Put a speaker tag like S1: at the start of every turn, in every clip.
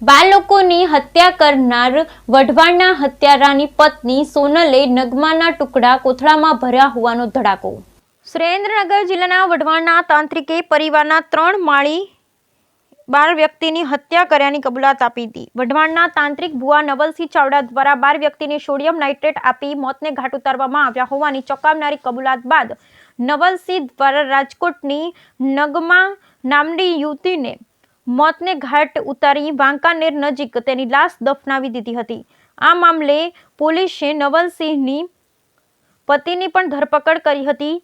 S1: બાળકોની હત્યા કરનાર વઢવાણના હત્યારાની પત્ની સોનલે નગમાના ટુકડા કોથળામાં ભર્યા હોવાનો ધડાકો। સુરેન્દ્રનગર જિલ્લાના વઢવાણના તાંત્રિકે પરિવારના 3 માળી 12 વ્યક્તિની હત્યા કર્યાની કબૂલાત આપી હતી। વઢવાણના તાંત્રિક ભુવા નવલસિંહ ચાવડા દ્વારા 12 વ્યક્તિને સોડિયમ નાઇટ્રેટ આપી મોતને ઘાટ ઉતારવામાં આવ્યા હોવાની ચોંકાવનારી કબૂલાત બાદ નવલસિંહ દ્વારા રાજકોટની નગમા નામની યુવતીને મોતને ઘાટ ઉતારી વાંકાનેર નજીક તેની લાશ દફનાવી દીધી હતી। આ મામલે પોલીસે નવલસિંહની પતિની પણ ધરપકડ કરી હતી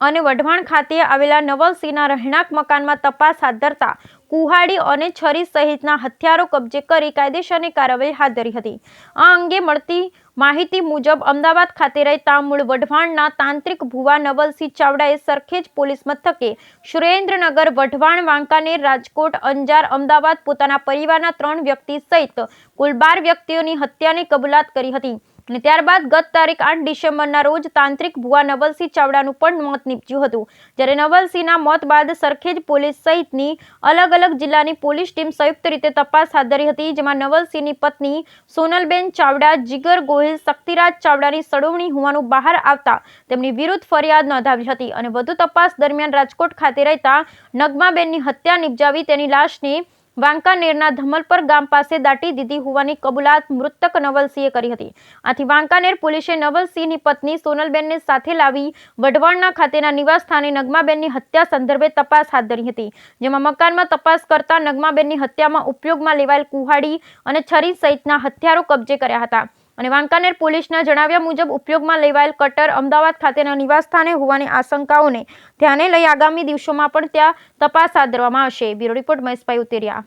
S1: અને વઢવાણ ખાતે આવેલા નવલસિંહના રહેણાંક મકાનમાં તપાસ હાથ ધરતા કુહાડી અને છરી સહિતના હથિયારો કબજે કરી કાયદેસરની કાર્યવાહી હાથ ધરી હતી। આ અંગે મળતી માહિતી મુજબ અમદાવાદ ખાતે રહેતા મૂળ વઢવાણના તાંત્રિક ભુવા નવલસિંહ ચાવડાએ સરખેજ પોલીસ મથકે સુરેન્દ્રનગર, વઢવાણ, વાંકાનેર, રાજકોટ, અંજાર, અમદાવાદ પોતાના પરિવારના 3 વ્યક્તિ સહિત કુલ 12 વ્યક્તિઓની હત્યાની કબૂલાત કરી હતી અને ત્યારબાદ ગત તારીખ 8 ડિસેમ્બરના રોજ તાંત્રિક ભુવા નવલસિંહ ચાવડાનું પણ મોત નીપજ્યું હતું। જ્યારે નવલસિંહના મોત બાદ સરખેજ પોલીસ સહિતની અલગ અલગ જિલ્લાની પોલીસ ટીમ સંયુક્ત રીતે તપાસ હાથ ધરી હતી, જેમાં નવલસિંહની પત્ની સોનલબેન ચાવડા, જીગર ગોહિલ, શક્તિરાજ ચાવડાની સડોવણી હોવાનું બહાર આવતા તેમની વિરુદ્ધ ફરિયાદ નોંધાવી હતી અને વધુ તપાસ દરમિયાન રાજકોટ ખાતે રહેતા નગમાબેનની હત્યા નિપજાવી તેની લાશને વાંકાનેરના ધમલપર ગામ પાસે દાટી દીધી હોવાની કબૂલાત મૃતક નવલસિંહે કરી હતી। આથી વાંકાનેર પોલીસે નવલસિંહની પત્ની સોનલબેનને સાથે લાવી વઢવાણના ખાતેના નિવાસ સ્થાને નગમાબેનની હત્યા સંદર્ભે તપાસ હાથ ધરી હતી, જેમાં મકાનમાં તપાસ કરતા નગમાબેનની હત્યામાં ઉપયોગમાં લેવાયેલ કુહાડી અને છરી સહિતના હથિયારો કબજે કર્યા હતા અને વાંકાનેર પોલીસના જણાવ્યા મુજબ ઉપયોગમાં લેવાયેલ કટર અમદાવાદ ખાતેના નિવાસ સ્થાને હોવાની આશંકાઓને ધ્યાને લઈ આગામી દિવસોમાં પણ ત્યાં તપાસ હાથ ધરવામાં આવશે। બ્યુરો રિપોર્ટ મહેશભાઈ ઉતેરિયા।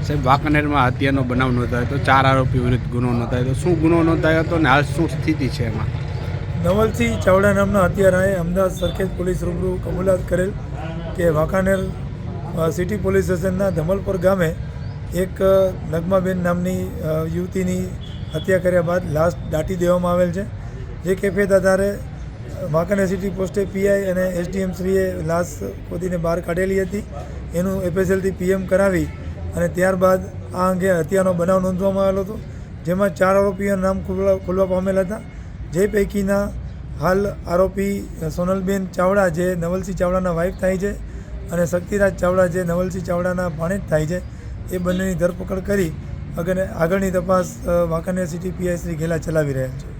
S2: સાહેબ, વાંકાનેરમાં હત્યાનો બનાવ નોંધાયો તો 4 આરોપી વિરુદ્ધ ગુનો નોંધાયો તો શું ગુનો નોંધાયો હતો અને હાલ શું સ્થિતિ છે એમાં?
S3: નવલસિંહ ચાવડા નામના હત્યારાએ અમદાવાદ સરખેજ પોલીસ રૂબરૂ કબૂલાત કરેલ કે વાંકાનેર સિટી પોલીસ સ્ટેશનના ધમલપર ગામે એક નગમાબેન નામની યુવતીની હત્યા કર્યા બાદ લાશ દાટી દેવામાં આવેલ છે, જે કેફેત આધારે વાંકાનેર સિટી પોસ્ટે પીઆઈ અને એસડીએમ શ્રીએ લાશ ખોદીને બહાર કાઢેલી હતી। એનું એફએસએલથી પીએમ કરાવી અને ત્યારબાદ આ અંગે હત્યાનો બનાવ નોંધવામાં આવેલો હતો, જેમાં 4 આરોપીઓના નામ ખુલવા પામેલ હતા, જે પૈકીના હાલ આરોપી સોનલબેન ચાવડા જે નવલસિંહ ચાવડાના વાઇફ થાય છે અને શક્તિરાજ ચાવડા જે નવલસિંહ ચાવડાના ભાણેજ થાય છે, એ બંનેની ધરપકડ કરી આગળની તપાસ વાંકાનેર સિટી પીઆઈ શ્રી ઘેલા ચલાવી રહ્યા છે।